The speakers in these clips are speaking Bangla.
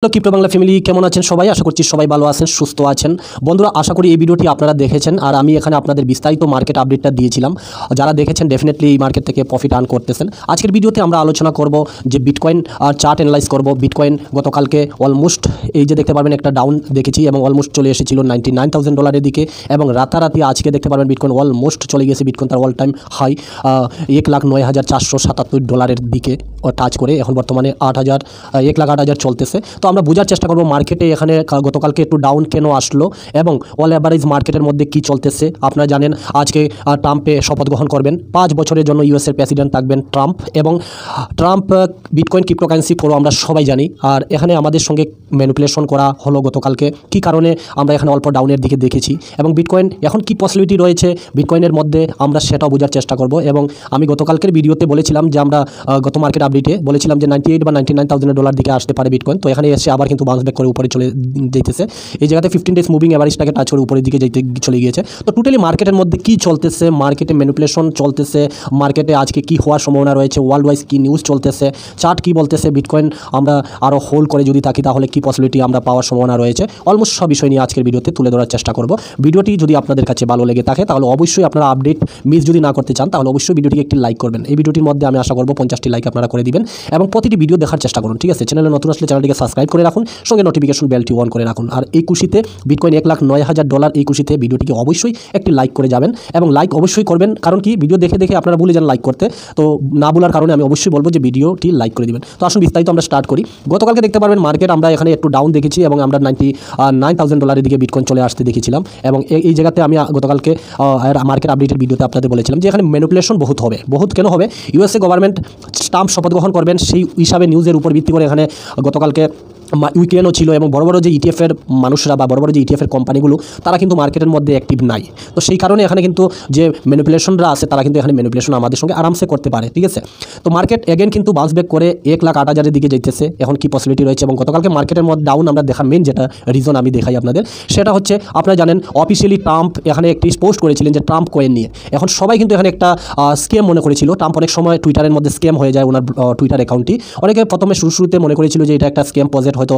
হ্যালো ক্রিপ্টো বাংলা ফ্যামিলি, কেমন আছেন সবাই? আশা করছি সবাই ভালো আছেন, সুস্থ আছেন। বন্ধুরা, আশা করি এই ভিডিওটি আপনারা দেখেছেন আর আমি এখানে আপনাদের বিস্তারিত মার্কেট আপডেটটা দিয়েছিলাম। যারা দেখেছেন ডেফিনেটলি এই মার্কেট থেকে প্রফিট আর্ন করতেছেন। আজকের ভিডিওতে আমরা আলোচনা করব যে বিটকয়েন চার্ট অ্যানালাইজ করব। বিটকয়েন গতকালকে অলমোস্ট এই যে দেখতে পারবেন একটা ডাউন দেখেছি এবং অলমোস্ট চলে এসেছিল $99,000 দিকে, এবং রাতারাতি আজকে দেখতে পারবেন বিটকয়েন অলমোস্ট চলে গেছে। বিটকয়েন তার অল টাইম হাই $1,09,477 দিকে টাচ করে এখন বর্তমানে 1,08,000 চলতেছে। তো আমরা বোঝার চেষ্টা করব মার্কেটে এখানে গতকালকে একটু ডাউন কেন আসলো এবং অল অ্যাভারেজ মার্কেটের মধ্যে কি চলতেছে। আপনারা জানেন আজকে ট্রাম্পে শপথ গ্রহণ করবেন, 5 বছরের জন্য ইউএসের প্রেসিডেন্ট থাকবেন ট্রাম্প, এবং ট্রাম্প বিটকয়েন ক্রিপ্টোকারেন্সি করো আমরা সবাই জানি। আর এখানে আমাদের সঙ্গে ম্যানিপুলেশন করা হলো গতকালকে, কি কারণে আমরা এখানে অল্প ডাউনের দিকে দেখেছি এবং বিটকয়েন এখন কি পসিবিলিটি রয়েছে বিটকয়েনের মধ্যে আমরা সেটাও বোঝার চেষ্টা করব। এবং আমি গতকালকের ভিডিওতে বলেছিলাম যে আমরা গত মার্কেট আপডেটে বলেছিলাম যে $98,000 বা $99,000 দিকে আসতে পারে বিটকয়েন। তো এখানে এসে আবার কিন্তু বাউন্স ব্যাক করে উপরে চলে যেতেছে। এই জায়গাতে 15 ডেজ মুভিং অ্যাভারেজটাকে টাচ করে উপরের দিকে চলে গিয়েছে। তো টোটালি মার্কেটের মধ্যে কি চলতেছে, মার্কেটে ম্যানিপুলেশন চলতেছে, মার্কেটে আজকে কি হওয়ার সম্ভাবনা রয়েছে, ওয়ার্ল্ড ওয়াইজ কি নিউজ চলতেছে, চার্ট কি বলতেছে, বিটকয়েন আমরা আরও হোল্ড করে যদি থাকি তাহলে কি পসিবিলিটি আমরা পাওয়ার সম্ভাবনা রয়েছে, অলমোস্ট সব বিষয় নিয়ে আজকের ভিডিওতে তুলে ধরার চেষ্টা করব। ভিডিওটি যদি আপনাদের কাছে ভালো লেগে থাকে তাহলে অবশ্যই আপনারা আপডেট মিস যদি না করতে চান তাহলে অবশ্যই ভিডিওটিকে একটি লাইক করবেন। এই ভিডিওটির মধ্যে আমি আশা করব 50টি লাইক আপনারা করে দিবেন এবং প্রতিটি ভিডিও দেখার চেষ্টা করুন, ঠিক আছে? চ্যানেলে নতুন আসলে চ্যানেলটিকে সাবস্ক্রাইব করে রাখুন, সঙ্গে নোটিফিকেশন বেলটি অন করে রাখুন। আর এই খুশিতে বিটকয়েন $1,09,000 এই খুশিতে ভিডিওটিকে অবশ্যই একটি লাইক করে যাবেন এবং লাইক অবশ্যই করবেন, কারণ কি ভিডিও দেখে দেখে আপনারা ভুলে যান লাইক করতে। তো না বলার কারণে আমি অবশ্যই বলবো যে ভিডিওটি লাইক করে দিবেন। তো আসুন বিস্তারিত আমরা স্টার্ট করি। গতকালকে দেখতে পারবেন মার্কেট আমরা এখানে একটু ডাউন দেখেছি এবং আমরা $99,000 দিকে বিটকয়েন চলে আসতে দেখেছিলাম। এবং এই জায়গাতে আমি গতকালকে মার্কেট আপডেটের ভিডিওতে আপনাদের বলেছিলাম যে এখানে ম্যানিপুলেশন বহুত কেন হবে, ইউএসএ গভর্নমেন্ট ট্রাম্প শপথ গ্রহণ করবেন সেই হিসাবে নিউজের উপর ভিত্তি করে এখানে গতকালকে উইকেন্ডও ছিল এবং বড় বড় যে ইটিএফের মানুষরা বা বড় বড় যে ইটিএফের কোম্পানিগুলো তারা কিন্তু মার্কেটের মধ্যে অ্যাক্টিভ নাই। তো সেই কারণে এখানে কিন্তু যে ম্যানিপুলেশনরা আছে তারা কিন্তু এখানে ম্যানিপুলেশন আমাদের সঙ্গে আরামসে করতে পারে, ঠিক আছে? তো মার্কেট এগেন কিন্তু বাউন্স ব্যাক করে 1,08,000 দিকে যাইতেছে। এখন কি পসিবিলিটি রয়েছে এবং গতকালকে মার্কেটের মধ্যে ডাউন আমরা দেখার মেন যেটা রিজন আমি দেখাই আপনাদের, সেটা হচ্ছে আপনারা জানেন অফিসিয়ালি ট্রাম্প এখানে একটি পোস্ট করেছিলেন যে ট্রাম্প কয়েন নিয়ে। এখন সবাই কিন্তু এখানে একটা স্ক্যাম মনে করেছিল। ট্রাম্প অনেক সময় টুইটারের মধ্যে স্ক্যাম হয়ে যায় ওনার টুইটার অ্যাকাউন্টটি। অনেকে প্রথমে শুরুতে মনে করেছিল যে এটা একটা স্ক্যাম প্রজেক্ট হয়তো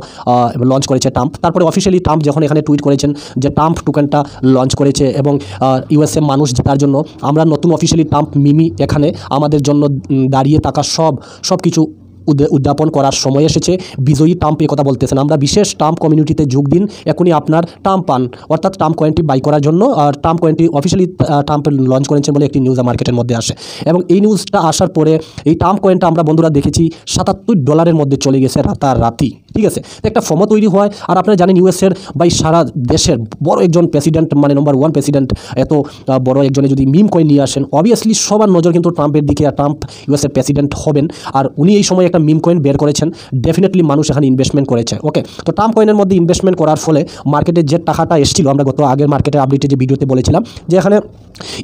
লঞ্চ করেছে ট্রাম্প। তারপরে অফিসিয়ালি ট্রাম্প যখন এখানে টুইট করেছেন যে ট্রাম্প টোকেনটা লঞ্চ করেছে এবং ইউএসএ মানুষ জেতার জন্য আমরা নতুন অফিসিয়ালি ট্রাম্প মিমি এখানে আমাদের জন্য দাঁড়িয়ে থাকা সব কিছু উদ্যাপন করার সময় এসেছে। বিজয়ী ট্রাম্প এই কথা বলতেছেন, আমরা বিশেষ ট্রাম্প কমিউনিটিতে যোগ দিন, এখনই আপনার ট্রাম্প পান, অর্থাৎ ট্রাম্প কয়েনটি বাই করার জন্য। আর ট্রাম্প কয়েনটি অফিসিয়ালি ট্রাম্প লঞ্চ করেছেন বলে একটি নিউজ মার্কেটের মধ্যে আসে। এবং এই নিউজটা আসার পরে এই ট্রাম্প কয়েনটা আমরা বন্ধুরা দেখেছি $77 মধ্যে চলে গেছে রাতারাতি, ঠিক আছে? একটা ফর্মও তৈরি হয়। আর আপনারা জানেন ইউএসের বা সারা দেশের বড় একজন প্রেসিডেন্ট, মানে নম্বর 1 প্রেসিডেন্ট, এত বড় একজনে যদি মিম কয়েন নিয়ে আসেন, অবভিয়াসলি সবার নজর কিন্তু ট্রাম্পের দিকে, আর ট্রাম্প ইউএসের প্রেসিডেন্ট হবেন। আর উনি এই সময় একটা মিম কয়েন বের করেছেন, ডেফিনেটলি মানুষ এখানে ইনভেস্টমেন্ট করেছে। ওকে, তো ট্রাম্প কয়েনের মধ্যে ইনভেস্টমেন্ট করার ফলে মার্কেটে যে টাকাটা এসেছিল, আমরা গত আগের মার্কেটের আপডেটে যে ভিডিওতে বলেছিলাম যে এখানে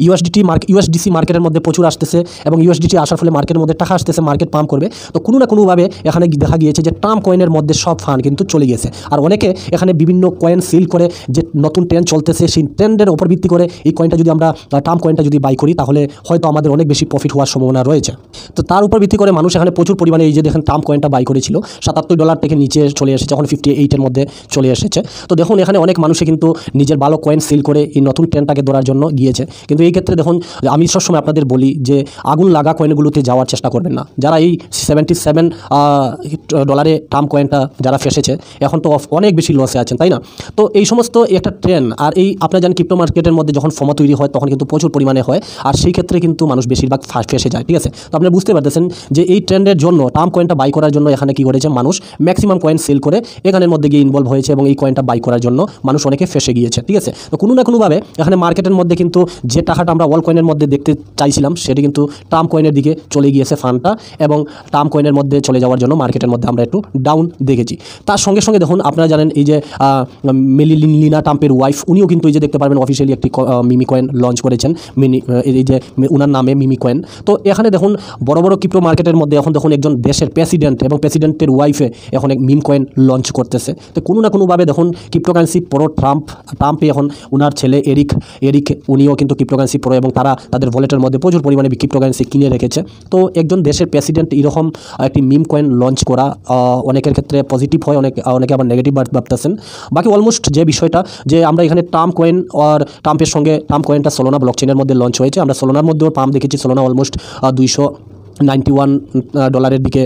ইউএসডিসি মার্কেটের মধ্যে প্রচুর আসতেছে এবং ইউএসডিটি আসার ফলে মার্কেটের মধ্যে টাকা আসতেছে, মার্কেট পাম্প করবে। তো কোনো না কোনোভাবে এখানে দেখা গিয়েছে যে ট্রাম্প কয়েনের মধ্যে সব ফান্ড কিন্তু চলে গেছে। আর অনেকে এখানে বিভিন্ন কয়েন সিল করে যে নতুন ট্রেন্ড চলতেছে সেই ট্রেন্ডের উপর ভিত্তি করে এই কয়েনটা যদি আমরা ট্রাম্প কয়েনটা যদি বাই করি তাহলে হয়তো আমাদের অনেক বেশি প্রফিট হওয়ার সম্ভাবনা রয়েছে। তো তার উপর ভিত্তি করে মানুষ এখানে প্রচুর পরিমাণে এই যে দেখেন ট্রাম্প কয়েনটা বাই করেছিল $77 থেকে নিচে চলে এসেছে, এখন 58-এর মধ্যে চলে এসেছে। তো দেখুন এখানে অনেক মানুষে কিন্তু নিজের ভালো কয়েন সিল করে এই নতুন ট্রেন্ডটাকে ধরার জন্য গিয়েছে। কিন্তু এই ক্ষেত্রে দেখুন আমি সবসময় আপনাদের বলি যে আগুন লাগা কয়েনগুলোতে যাওয়ার চেষ্টা করবেন না। যারা এই $77 ট্রাম্প কয়েনটা যারা ফেসেছে এখন তো অনেক বেশি লসে আছেন, তাই না? তো এই সমস্ত একটা ট্রেন্ড, আর এই আপনারা জানেন ক্রিপ্টো মার্কেটের মধ্যে যখন ফর্মা তৈরি হয় তখন কিন্তু প্রচুর পরিমাণে হয়, আর সেই ক্ষেত্রে কিন্তু মানুষ বেশিরভাগ ফেসে যায়, ঠিক আছে? তো আপনি বুঝতে পারতেছেন যে এই ট্রেন্ডের জন্য ট্রাম্প কয়েনটা বাই করার জন্য এখানে কি করেছে মানুষ ম্যাক্সিমাম কয়েন সেল করে এখানের মধ্যে গিয়ে ইনভলভ হয়েছে এবং এই কয়েনটা বাই করার জন্য মানুষ অনেকে ফেসে গিয়েছে, ঠিক আছে? তো কোনো না কোনোভাবে এখানে মার্কেটের মধ্যে কিন্তু যে টাকাটা আমরা অল কয়েনের মধ্যে দেখতে চাইছিলাম সেটি কিন্তু ট্রাম্প কয়েনের দিকে চলে গিয়েছে ফান্ডটা, এবং ট্রাম্প কয়েনের মধ্যে চলে যাওয়ার জন্য মার্কেটের মধ্যে আমরা একটু ডাউন দেখেছি। তার সঙ্গে সঙ্গে দেখুন আপনারা জানেন এই যে মেলিনা ট্রাম্পের ওয়াইফ, উনিও কিন্তু এই যে দেখতে পারবেন অফিসিয়ালি একটি মিমি কয়েন লঞ্চ করেছেন, এই যে ওনার নামে মিমি কয়েন। তো এখানে দেখুন বড় বড় ক্রিপ্টো মার্কেটের মধ্যে এখন দেখুন একজন দেশ দেশের প্রেসিডেন্ট এবং প্রেসিডেন্টের ওয়াইফে এখন এক মিম কয়েন লঞ্চ করতেছে। তো কোনো না কোনোভাবে দেখুন ক্রিপ্টোকারেন্সি প্রো ট্রাম্পে এখন ওনার ছেলে এরিক উনিও কিন্তু ক্রিপ্টোকারেন্সি প্রো এবং তারা তাদের ওয়ালেটের মধ্যে প্রচুর পরিমাণে ক্রিপ্টোকারেন্সি কিনে রেখেছে। তো একজন দেশের প্রেসিডেন্ট এরকম একটি মিম কয়েন লঞ্চ করা অনেকের ক্ষেত্রে পজিটিভ হয়, অনেকে আবার নেগেটিভ ভাবতেছেন। বাকি অলমোস্ট যে বিষয়টা যে আমরা এখানে ট্রাম্প কয়েন আর ট্রাম্পের সঙ্গে ট্রাম্প কয়েনটা সোলোনা ব্লকচেনের মধ্যে লঞ্চ হয়েছে। আমরা সোলোনার মধ্যেও পাম্প দেখেছি, সোলোনা অলমোস্ট $291 দিকে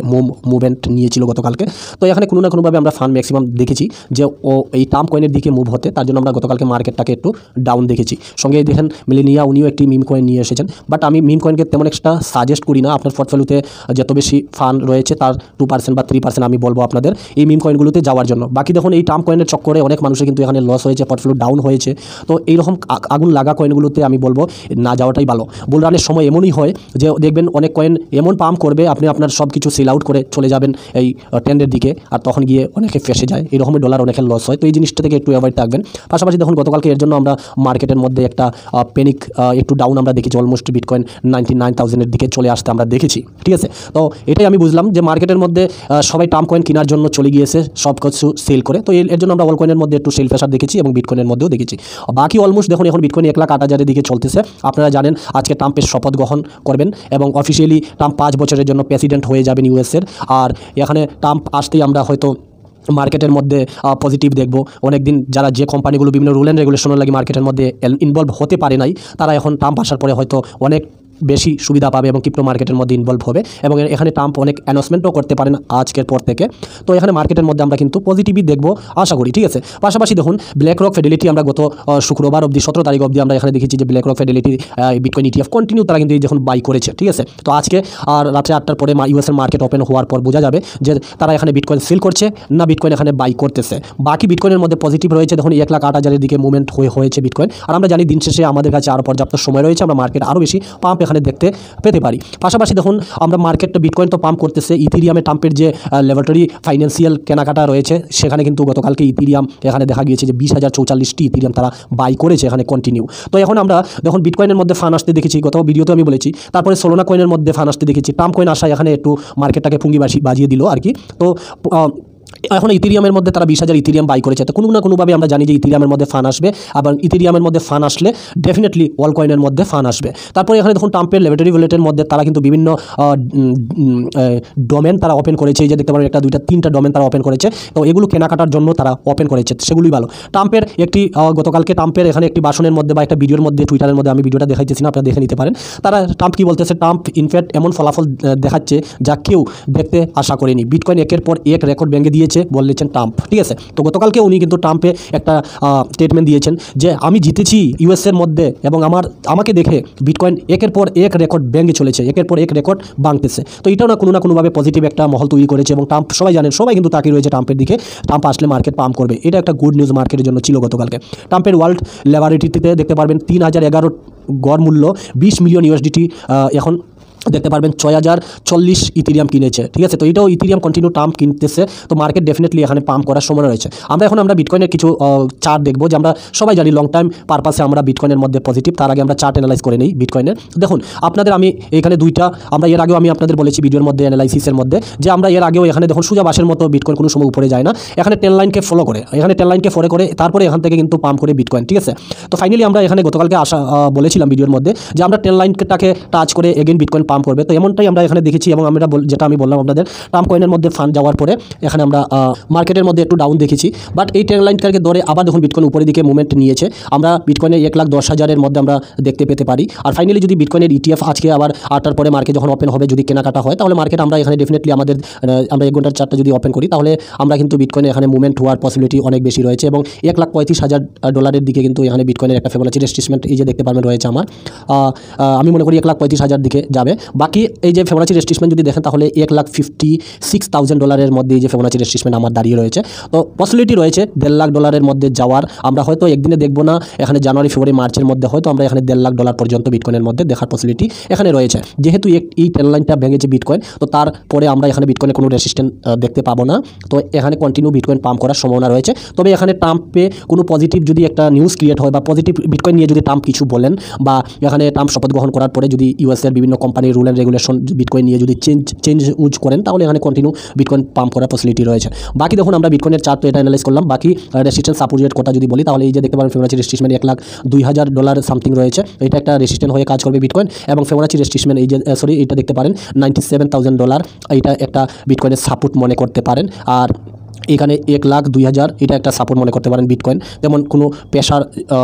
মুভমেন্ট নিয়েছিল গতকালকে। তো এখানে কোনো না কোনোভাবে আমরা ফান্ড ম্যাক্সিমাম দেখেছি যে এই ট্রাম্প কয়েনের দিকে মুভ হতে, তার জন্য আমরা গতকালকে মার্কেটটাকে একটু ডাউন দেখেছি। সঙ্গে দেখেন মিলেনিয়া উনিও একটি মিম কয়েন নিয়ে এসেছেন, বাট আমি মিম কয়েনকে তেমন একটা সাজেস্ট করি না। আপনার পোর্টফোলিওতে যত বেশি ফান্ড রয়েছে তার 2% বা 3% আমি বলবো আপনাদের এই মিম কয়েনগুলোতে যাওয়ার জন্য। বাকি দেখুন এই ট্রাম্প কয়েনের চক্করে অনেক মানুষের কিন্তু এখানে লস হয়েছে, পোর্টফোলিও ডাউন হয়েছে। তো এইরকম আগুন লাগা কয়েনগুলোতে আমি বলবো না যাওয়াটাই ভালো। বুলরানের সময় এমনই হয় যে দেখবেন অনেক কয়েন এমন পাম্প করবে, আপনি আপনার সব কিছু সেল আউট করে চলে যাবেন এই ট্রেন্ডের দিকে, আর তখন গিয়ে অনেকে ফেসে যায়, এরকমই ডলার অনেকের লস হয়। তো এই জিনিসটা থেকে একটু অ্যাভয়েড থাকবেন। পাশাপাশি দেখুন গতকালকে এর জন্য আমরা মার্কেটের মধ্যে একটা প্যানিক একটু ডাউন আমরা দেখেছি, অলমোস্ট বিটকয়েন 99,000-এর দিকে চলে আসতে আমরা দেখেছি। ঠিক আছে, তো এটাই আমি বুঝলাম যে মার্কেটের মধ্যে সবাই ট্রাম্প কয়েন কেনার জন্য চলে গিয়েছে সব কিছু সেল করে। তো এর জন্য আমরা অল কয়েনের মধ্যে একটু সেল প্রেশার দেখেছি এবং বিটকয়েনের মধ্যেও দেখেছি। বাকি অলমোস্ট দেখুন এখন বিটকয়েন 1,08,000-এর দিকে চলতেছে। আপনারা জানেন আজকে ট্রাম্পের শপথ গ্রহণ করবেন এবং অফিসিয়ালি ট্রাম্প 5 বছরের জন্য প্রেসিডেন্ট হয়ে যাবেন ইউএসের। আর এখানে ট্রাম্প আসতেই আমরা হয়তো মার্কেটের মধ্যে পজিটিভ দেখব। অনেকদিন যারা যে কোম্পানিগুলো বিভিন্ন রুল অ্যান্ড রেগুলেশনের লাগে মার্কেটের মধ্যে ইনভলভ হতে পারে নাই, তারা এখন ট্রাম্প আসার পরে হয়তো অনেক বেশি সুবিধা পাবে এবং ক্রিপ্টো মার্কেটের মধ্যে ইনভলভ হবে এবং এখানে ট্রাম্প অনেক অ্যানাউন্সমেন্টও করতে পারেন আজকের পর থেকে। তো এখানে মার্কেটের মধ্যে আমরা কিন্তু পজিটিভই দেখব আশা করি। ঠিক আছে, পাশাপাশি দেখুন ব্ল্যাকরক ফিডেলিটি আমরা গত শুক্রবার অবধি 17 তারিখ অবধি আমরা এখানে দেখেছি যে BlackRock fidelity bitcoin ETF continue তারা কিন্তু যখন বাই করেছে। ঠিক আছে, তো আজকে আর রাত্রে 8টার পরে ইউএসের মার্কেট ওপেন হওয়ার পর বোঝা যাবে যে তারা এখানে বিটকয়েন সেল করছে না বিটকয়েন এখানে বাই করতেছে। বাকি বিটকয়েনের মধ্যে পজিটিভ রয়েছে, দেখুন 1,08,000-এর দিকে মুভমেন্ট হয়েছে বিটকয়েন। আর আমরা জানি দিন শেষে আমাদের কাছে আরও পর্যাপ্ত সময় রয়েছে, আমরা মার্কেট আরও বেশি পাম্প এখানে দেখতে পেতে পারি। পাশাপাশি দেখুন আমরা মার্কেটটা বিটকয়েন তো পাম্প করতেছে, ইথেরিয়ামে ট্রাম্পের যে ল্যাবরেটরি ফাইন্যান্সিয়াল কেনাকাটা রয়েছে সেখানে কিন্তু গতকালকে ইথেরিয়াম এখানে দেখা গিয়েছে যে 20,044টি ইথেরিয়াম তারা বাই করেছে এখানে কন্টিনিউ। তো এখন আমরা দেখুন বিটকয়েনের মধ্যে ফান আসতে দেখেছি, গত ভিডিওতে আমি বলেছি। তারপরে সোলোনা কয়েনের মধ্যে ফান আসতে দেখেছি, ট্রাম্প কয়েন আসা এখানে একটু মার্কেটটাকে পুঙ্গি বাজিয়ে দিল আর কি। তো এখন ইথেরিয়ামের মধ্যে তারা 20,000 ইথেরিয়াম বাই করেছে। তো কোনো না কোনোভাবে আমরা জানি যে ইথেরিয়ামের মধ্যে ফান আসবে, আবার ইথেরিয়ামের মধ্যে ফান আসলে ডেফিনেটলি ওয়াল কয়েনের মধ্যে ফান আসবে। তারপরে এখানে দেখুন ট্রাম্পের ল্যাবরেটরি ওয়ালেটের মধ্যে তারা কিন্তু বিভিন্ন ডোমেন তারা ওপেন করেছে, এই যে দেখতে পারেন 1, 2, 3টা ডোমেন তারা ওপেন করেছে। তো এগুলো কেনাকাটার জন্য তারা ওপেন করেছে, সেগুলোই ভালো। ট্রাম্পের একটি গতকালকে ট্রাম্পের এখানে একটি ভাষণের মধ্যে বা একটা ভিডিওর মধ্যে টুইটারের মধ্যে আমি ভিডিওটা দেখাইতেছি না, আপনারা দেখে নিতে পারেন। তারা ট্রাম্প কি বলতেছে, ট্রাম্প ইনফ্যাক্ট এমন ফলাফল দেখাচ্ছে যা কেউ দেখতে আশা করেনি। বিটকয়েন একের পর এক রেকর্ড ভেঙে দিয়েছে বলেছেন ট্রাম্প। ঠিক আছে, তো গতকালকে উনি কিন্তু ট্রাম্পে একটা স্টেটমেন্ট দিয়েছেন যে আমি জিতেছি ইউএসের মধ্যে এবং আমাকে দেখে বিটকয়েন একের পর এক রেকর্ড ভেঙে চলেছে, একের পর এক রেকর্ড ভাঙতেছে। তো এটাও না কোনোভাবে পজিটিভ একটা মহল তৈরি করেছে এবং ট্রাম্প সবাই জানেন, সবাই কিন্তু তাকিয়ে রয়েছে ট্রাম্পের দিকে। ট্রাম্প আসলে মার্কেট পাম্প করবে, এটা একটা গুড নিউজ মার্কেটের জন্য ছিল গতকালকে। ট্রাম্পের ওয়ার্ল্ড লেবারেটরিতে দেখতে পারবেন 3,011 গড় মূল্য 20 মিলিয়ন ইউএসডিটি এখন দেখতে পারবেন 6,040 ইথেরিয়াম কিনেছে। ঠিক আছে, তো এটাও ইথেরিয়াম কন্টিনিউ ট্রাম্প কিনতেছে। তো মার্কেট ডেফিনেটলি এখানে পাম্প করার সময় রয়েছে। আমরা বিটকয়েনের কিছু চার্ট দেখবো, যে আমরা সবাই জানি লং টাইম পারপাসে আমরা বিটকয়েনের মধ্যে পজিটিভ। তার আগে আমরা চার্ট অ্যানালাইজ করে নিই বিটকয়েনের। দেখুন আপনাদের আমি এখানে দুইটা, আমরা এর আগেও আমি আপনাদের বলেছি ভিডিওর মধ্যে অ্যানালাইসিসের মধ্যে, যে আমরা এর আগেও এখানে দেখুন সোজা বাসের মতো বিটকয়েন কোনো সময় উপরে যায় না, এখানে 10 লাইনকে ফলো করে, এখানে 10 লাইনকে ফলো করে তারপরে এখান থেকে কিন্তু পাম্প করে বিটকয়েন। ঠিক আছে, তো ফাইনালি আমরা এখানে গতকালকে বলেছিলাম ভিডিওর মধ্যে যে আমরা 10 লাইনটাকে টাচ করে এগেন বিটকয়েন পাম্প করবে। তো এমনটাই আমরা এখানে দেখেছি এবং আমরা যেটা আমি বললাম আপনাদের, ট্রাম্প কয়েনের মধ্যে ফান্ড যাওয়ার পরে এখানে আমরা মার্কেটের মধ্যে একটু ডাউন দেখেছি, বাট এই 10 লাইনটাকে ধরে আবার দেখুন বিটকয়েন উপরের দিকে মুভমেন্ট নিয়েছে। আমরা বিটকয়েনের 1,10,000-এর মধ্যে আমরা দেখতে পেতে পারি। আর ফাইনালি যদি বিটকয়েনের ইটিএফ আজকে আবার 8টার পরে মার্কেট যখন ওপেন হবে, যদি কেনাকাটা হয়, তাহলে মার্কেট আমরা এখানে ডেফিনেটলি আমরা 1 ঘন্টার চার্টটা যদি ওপেন করি, তাহলে আমরা কিন্তু বিটকয়েনে এখানে মুভমেন্ট হওয়ার পসিবিলিটি অনেক বেশি রয়েছে এবং $1,35,000 দিকে কিন্তু এখানে বিটকয়েনের একটা ফিবোনাচি রেট্রেসমেন্ট এই যে দেখতে পারবেন রয়েছে আমার। আমি মনে করি 1,35,000 দিকে যাবে। বাকি এই যে ফিবোনাচি রেট্রেসমেন্ট যদি দেখেন তাহলে $1,56,000 মধ্যে এই যে ফিবোনাচি রেট্রেসমেন্ট আমার দাঁড়িয়ে রয়েছে। তো পসিবিলিটি রয়েছে $1,50,000 মধ্যে যাওয়ার। আমরা হয়তো একদিনে দেখবো না, এখানে জানুয়ারি, ফেব্রুয়ারি, মার্চের মধ্যে হয়তো আমরা এখানে $1,50,000 পর্যন্ত বিটকয়েনের মধ্যে দেখার পসিবিলিটি এখানে রয়েছে। যেহেতু এই 10 লাইনটা ভেঙেছে বিটকয়েন, তো তারপরে আমরা এখানে বিটকয়েনে কোনো রেসিস্ট্যান্স দেখতে পাবো না। তো এখানে কন্টিনিউ বিটকয়েন পাম্প করার সম্ভাবনা রয়েছে। তবে এখানে ট্রাম্পে কোনো পজিটিভ যদি একটা নিউজ ক্রিয়েট হয় বা পজিটিভ বিটকয়েন নিয়ে যদি ট্রাম্প কিছু বলেন, বা এখানে ট্রাম্প শপথ গ্রহণ করার পরে যদি ইউএসের বিভিন্ন company rule and regulation bitcoin নিয়ে যদি চেঞ্জ ইউজ করেন তাহলে এখানে কন্টিনিউ বিটকয়েন পাম্প করার ফ্যাসিলিটি রয়েছে। বাকি দেখুন আমরা বিটকয়েনের চার্ট তো এটা অ্যানালাইজ করলাম। বাকি রেসিস্ট্যান্স সাপোর্টের কথা যদি বলি তাহলে এই যে দেখতে পারেন ফিবোনাচি রেজিস্ট্রেশন $1,02,000 সামথিং রয়েছে, এটা একটা রেসিস্ট্যান্ট হয়ে কাজ করবে বিটকয়েন। এবং ফিবোনাচি রেজিস্ট্রেশন এই যে এটা দেখতে পারেন $97,000, এটা একটা বিটকয়েনের সাপোর্ট মনে করতে পারেন। আর এখানে 1,02,000 এটা একটা সাপোর্ট মনে করতে পারেন বিটকয়েন। তেমন কোনো প্রেশার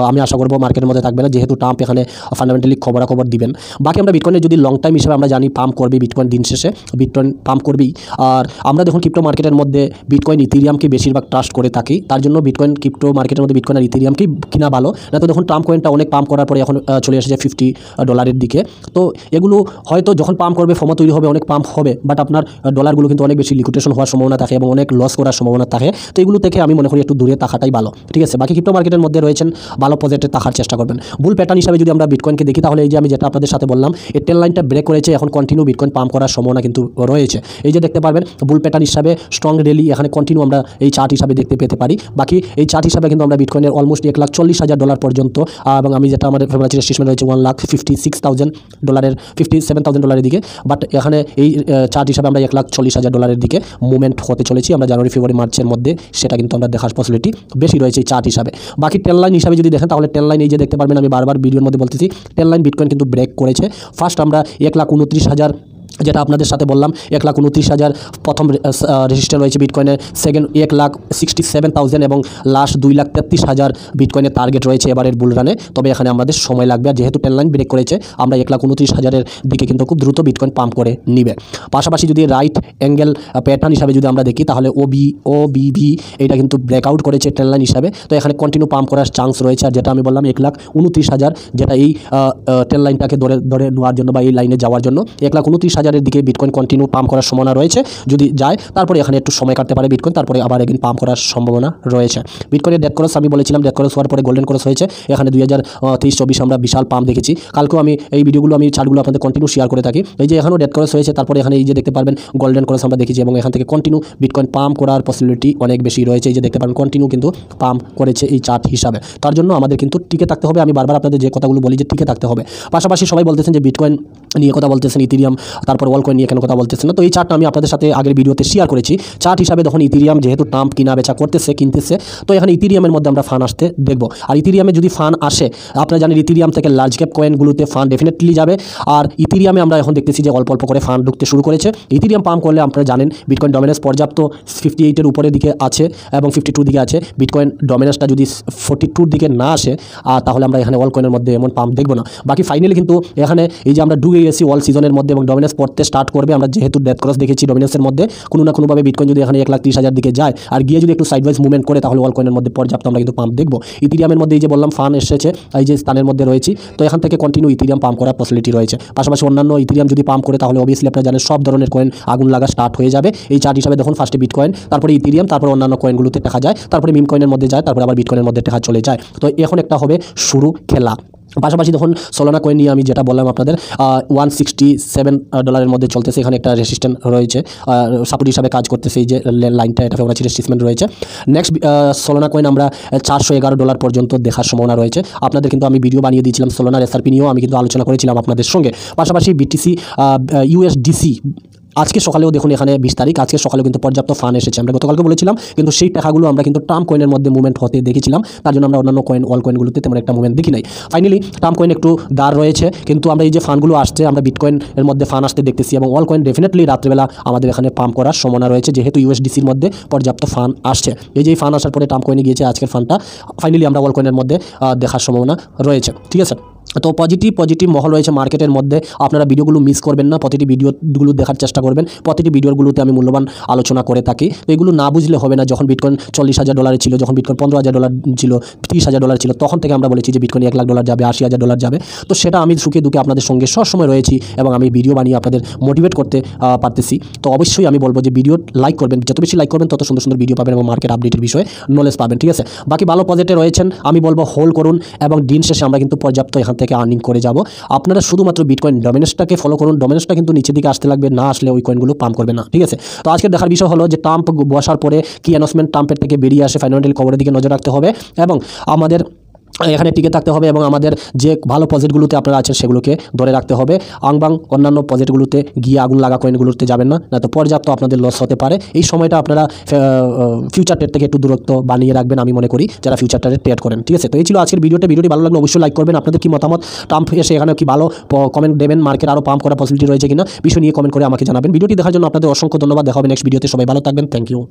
আমি আশা করবো মার্কেটের মধ্যে থাকবে না, যেহেতু ট্রাম্প এখানে ফান্ডামেন্টালি খবরাখবর দিবেন। বাকি আমরা বিটকয়েনের যদি লং টাইম হিসেবে আমরা জানি পাম্প করবে বিটকয়েন, দিন শেষে বিটকয়েন পাম্প করবেই। আর আমরা দেখুন ক্রিপ্টো মার্কেটের মধ্যে বিটকয়েন ইথেরিয়ামকে বেশিরভাগ ট্রাস্ট করে থাকি, তার জন্য বিটকয়েন ক্রিপ্টো মার্কেটের মধ্যে বিটকয়েন আর ইথেরিয়ামকে কিনা ভালো। না তো দেখুন ট্রাম্প কয়েনটা অনেক পাম্প করার পরে এখন চলে এসেছে $50 দিকে। তো এগুলো হয়তো যখন পাম্প করবে ফর্মা তৈরি হবে, অনেক পাম্প হবে, বাট আপনার ডলারগুলো কিন্তু অনেক বেশি লিকুইডেশন হওয়ার সম্ভাবনা থাকে এবং অনেক লস করার সম্ভাবনা থাকে। তো এগুলো থেকে আমি মনে করি একটু দূরে থাকাটাই ভালো, ঠিক আছে। বাকি ক্রিপ্টো মার্কেটের মধ্যে রয়েছেন, ভালো প্রজেক্টে থাকার চেষ্টা করবেন। বুল প্যাটার্ন হিসাবে যদি আমরা বিটকয়েনকে দেখি তাহলে এই যে আমি যেটা আপনাদের সাথে বললাম, এই টেন লাইনটা ব্রেক করেছে, এখন কন্টিনিউ বিটকয়েন পাম্প করার সম্ভাবনা কিন্তু রয়েছে। এই যে দেখতে পারবেন বুল প্যাটার্ন হিসাবে স্ট্রং রেলি এখানে কন্টিনিউ আমরা এই চার্ট হিসাবে দেখতে পেতে পারি। বাকি এই চার্ট হিসাবে কিন্তু আমরা বিটকয়েনের অলমোস্ট $1,40,000 পর্যন্ত, এবং আমি যেটা আমাদের ফেব্রুয়ারি রেজিস্ট্রেশন রয়েছে $1,56,000 $57,000 দিকে, বাট এখানে এই চার্ট হিসাবে আমরা $1,40,000 দিকে মুভমেন্ট হতে চলেছি আমরা জানুয়ারি ফেব্রুয়ারি মার্চের মধ্যে, সেটা কিন্তু আমরা দেখার পসিবিলিটি বেশি রয়েছে এই চার্ট হিসাবে। বাকি টেন লাইন হিসাবে যদি দেখেন তাহলে টেন লাইন এই যে দেখতে পারবেন, আমি বারবার ভিডিওর মধ্যে বলতেছি টেন লাইন বিটকয়েন কিন্তু ব্রেক করেছে। ফার্স্ট আমরা 1,29,000 যেটা আপনাদের সাথে বললাম 1,29,000 প্রথম রেজিস্টার রয়েছে বিটকয়েনের, সেকেন্ড 1,67,000 এবং লাস্ট 2,33,000 বিটকয়েনের টার্গেট রয়েছে এবারের বুলরানে। তবে এখানে আমাদের সময় লাগবে, আর যেহেতু টেন লাইন ব্রেক করেছে আমরা 1,29,000 দিকে কিন্তু খুব দ্রুত বিটকয়েন পাম্প করে নিবে। পাশাপাশি যদি রাইট অ্যাঙ্গেল প্যাটার্ন হিসাবে যদি আমরা দেখি তাহলে OBV এটা কিন্তু ব্রেকআউট করেছে টেন লাইন হিসাবে, তো এখানে কন্টিনিউ পাম্প করার চান্স রয়েছে। আর যেটা আমি বললাম 1,29,000 যেটা এই টেন লাইনটাকে ধরে নেওয়ার জন্য বা এই লাইনে যাওয়ার জন্য 1,29,000 দিকে বিটকয়েন কন্টিনিউ পাম্প করার সম্ভাবনা রয়েছে। যদি যায় তারপরে এখানে একটু সময় কাটতে পারে বিটকয়েন, তারপরে আবার একদিন পাম্প করার সম্ভাবনা রয়েছে। বিটকয়েনের ডেট ক্রস আমি বলেছিলাম, ডেট ক্রস হওয়ার পরে গোল্ডেন ক্রস হয়েছে। এখানে 2023-24 আমরা বিশাল পাম্প দেখেছি। কালকেও আমি এই ভিডিওগুলো আমি চার্টগুলো আপনাদের কন্টিনিউ শেয়ার করে থাকি। এই যে এখানেও ডেট ক্রস হয়েছে, তারপরে এখানে এই যে দেখতে পারবেন গোল্ডেন ক্রস আমরা দেখেছি, এবং এখান থেকে কন্টিনিউ বিটকয়েন পাম্প করার পসিবিলিটি অনেক বেশি রয়েছে। এই যে দেখতে পারবেন কন্টিনিউ কিন্তু পাম্প করেছে এই চার্ট হিসাবে, তার জন্য আমাদের কিন্তু টিকে থাকতে হবে। আমি বারবার আপনাদের যে কথাগুলো বলি যে টিকে থাকতে হবে। পাশাপাশি সবাই বলতেছেন যে বিটকয়েন নিয়ে কথা বলতেছেন, ইথেরিয়াম তারপর ওয়ালকয়েন নিয়ে কেন কথা বলতেছেন না, তো এই চার্টটা আমি আপনাদের সাথে আগের ভিডিওতে শেয়ার করেছি। চার্ট হিসাবে দেখুন ইথেরিয়াম যেহেতু ট্রাম্প কিনা বেচা কিনতেছে, তো এখানে ইথেরিয়ামের মধ্যে আমরা ফান্ড আসতে দেখব। আর ইথেরিয়ামে যদি ফান্ড আসে, আপনারা জানেন ইথেরিয়াম থেকে লার্জ ক্যাপ কয়েনগুলোতে ফান্ড ডেফিনেটলি যাবে। আর ইথেরিয়ামে আমরা এখন দেখতেছি যে অল্প অল্প করে ফান্ড ঢুকতে শুরু করেছে। ইথেরিয়াম পাম্প করলে আপনারা জানেন বিটকয়েন ডমিনেন্স পর্যাপ্ত 58-এর উপরের দিকে আছে এবং 52 দিকে আছে। বিটকয়েন ডমিনেন্সটা যদি 42-র দিকে না আসে তাহলে আমরা এখানে অল কয়েনের মধ্যে এমন পাম্প দেখব না। বাকি ফাইনালি কিন্তু এখানে এই যে আমরা ডুবে গেছি অল সিজনের মধ্যে এবং ডমিনেন্স পড়তে স্টার্ট করবে। আমরা যেহেতু ডেথ ক্রস দেখেছি ডমিনেন্সের মধ্যে, কোনো না কোনোভাবে বিটকয়েন যদি এখানে 1,30,000 দিকে যায় আর গিয়ে যদি একটু সাইডওয়াইজ মুভমেন্ট করে তাহলে অল কয়েনের মধ্যে পর্যাপ্ত আমরা কিন্তু পাম্প দেখব। ইথেরিয়ামের মধ্যে এই যে বললাম ফান্ড এসেছে, এই যে স্থানের মধ্যে রয়েছি, তো এখান থেকে কন্টিনিউ ইথেরিয়াম পাম্প করার পসিবিলিটি রয়েছে। পাশাপাশি অন্যান্য ইথেরিয়াম যদি পাম্প করে তাহলে অবভিয়াসলি আপনারা জানেন সব ধরনের কয়েন আগুন লাগা স্টার্ট হয়ে যাবে। এই চার্ট হিসাবে দেখুন ফার্স্টে বিটকয়েন, তারপরে ইথেরিয়াম, তারপরে অন্যান্য কয়েনগুলোতে দেখা যায়, তারপরে মিম কয়েনের মধ্যে যায়, তারপরে আবার বিটকয়েনের মধ্যে দেখা চলে যায়। তো এখন একটা হবে শুরু খেলা। পাশাপাশি দেখুন সোলানা কয়েন নিয়ে আমি যেটা বললাম আপনাদের $167 মধ্যে চলতেছে, এখানে একটা রেসিস্ট্যান্ট রয়েছে, সাপোর্ট হিসাবে কাজ করতেছে। এই যে লাইনটা এটা ফেব্রুয়ারি রেসিস্ট্যান্ট রয়েছে। নেক্সট সোলানা কয়েন আমরা $411 পর্যন্ত দেখার সম্ভাবনা রয়েছে। আপনাদের কিন্তু আমি ভিডিও বানিয়ে দিয়েছিলাম সোলানার SRP নিয়েও আমি কিন্তু আলোচনা করেছিলাম আপনাদের সঙ্গে। পাশাপাশি BTC USDC আজকে সকালেও দেখুন এখানে 20 তারিখ, আজকে সকালেও কিন্তু পর্যাপ্ত ফান্ড এসেছে। আমরা গতকালকে বলেছিলাম, কিন্তু সেই টাকাগুলো আমরা কিন্তু ট্রাম্প কয়েনের মধ্যে মুভমেন্ট হতে দেখেছিলাম, তার জন্য আমরা অন্যান্য কয়েন অল কয়েনগুলোতে তেমন একটা মুভমেন্ট দেখি নাই। ফাইনালি ট্রাম্প কয়েন একটু দাঁড় রয়েছে, কিন্তু আমরা এই যে ফান্ডগুলো আসছে আমরা বিটকয়েনের মধ্যে ফান্ড আসতে দেখতেছি এবং অল কয়েন ডেফিনেটলি রাত্রেবেলা আমাদের এখানে পাম্প করার সম্ভাবনা রয়েছে, যেহেতু USDCর মধ্যে পর্যাপ্ত ফান্ড আসছে। এই যে ফান্ড আসার পরে ট্রাম্প কয়েনে গিয়েছে আজকের ফান্ডটা, ফাইনালি আমরা অল কয়েনের মধ্যে দেখার সম্ভাবনা রয়েছে, ঠিক আছে। তো পজিটিভ মহল রয়েছে মার্কেটের মধ্যে। আপনারা ভিডিওগুলো মিস করবেন না, প্রতিটি ভিডিওগুলো দেখার চেষ্টা করবেন। প্রতিটি ভিডিওগুলোতে আমি মূল্যবান আলোচনা করে থাকি, তো এগুলো না বুঝলে হবে না। যখন বিটকয়েন $40,000 ছিল, যখন বিটকয়েন $15,000 ছিল, $30,000 ছিল, তখন থেকে আমরা বলেছি যে বিটকয়েন $1,00,000 যাবে, $80,000 যাবে। তো সেটা আমি সুখে দুঃখে আপনাদের সঙ্গে সবসময় রয়েছি এবং আমি ভিডিও বানিয়ে আপনাদের মোটিভেট করতে পারতেছি। তো অবশ্যই আমি বলবো যে ভিডিও লাইক করবেন, যত বেশি লাইক করবেন তত সুন্দর সুন্দর ভিডিও পাবেন এবং মার্কেট আপডেটের বিষয়ে নলেজ পাবেন, ঠিক আছে। বাকি ভালো প্রজেক্টে রয়েছেন, আমি বলবো হোল্ড করুন এবং দিন শেষে আমরা কিন্তু পর্যাপ্ত এখান থেকে আর্নিং করে যাব। আপনারা শুধুমাত্র বিটকয়েন ডমিনেন্সটাকে ফলো করুন, ডমিনেন্সটা কিন্তু নিচের দিকে আসতে লাগবে, না আসলে ওই কয়েনগুলো পাম্প করবে না, ঠিক আছে। তো আজকে দেখার বিষয় হলো যে ট্রাম্প বসার পরে কি অ্যানাউন্সমেন্ট ট্রাম্পের থেকে বেরিয়ে আসে, ফাইনালি খবরের দিকে নজর রাখতে হবে এবং আমাদের এখানে টিকে থাকতে হবে এবং আমাদের যে ভালো প্রজেক্টগুলোতে আপনারা আছেন সেগুলোকে ধরে রাখতে হবে। আংবাং অন্যান্য প্রজেক্টগুলোতে গিয়ে আগুন লাগা কয়েনগুলোতে যাবেন না, না তো পর্যাপ্ত আপনাদের লস হতে পারে। এই সময়টা আপনারা ফিউচার ট্রেড থেকে একটু দূরত্ব বানিয়ে রাখবেন আমি মনে করি, যারা ফিউচার ট্রেড করেন। ঠিক আছে, তো এই ছিল আজকের ভিডিওটি ভালো লাগলে অবশ্যই লাইক করবেন। আপনাদের কি মতামত, ট্রাম্প এসে এখানে কি ভালো কমেন্ট দেবেন, মার্কেট আরও পাম্প করার পসিবিলিটি রয়েছে কিনা বিষয় নিয়ে কমেন্ট করে আমাকে জানাবেন। ভিডিওটি দেখার জন্য আপনাদের অসংখ্য ধন্যবাদ। দেখা হবে নেক্সট ভিডিওতে, সবাই ভালো থাকবেন, থ্যাংক ইউ।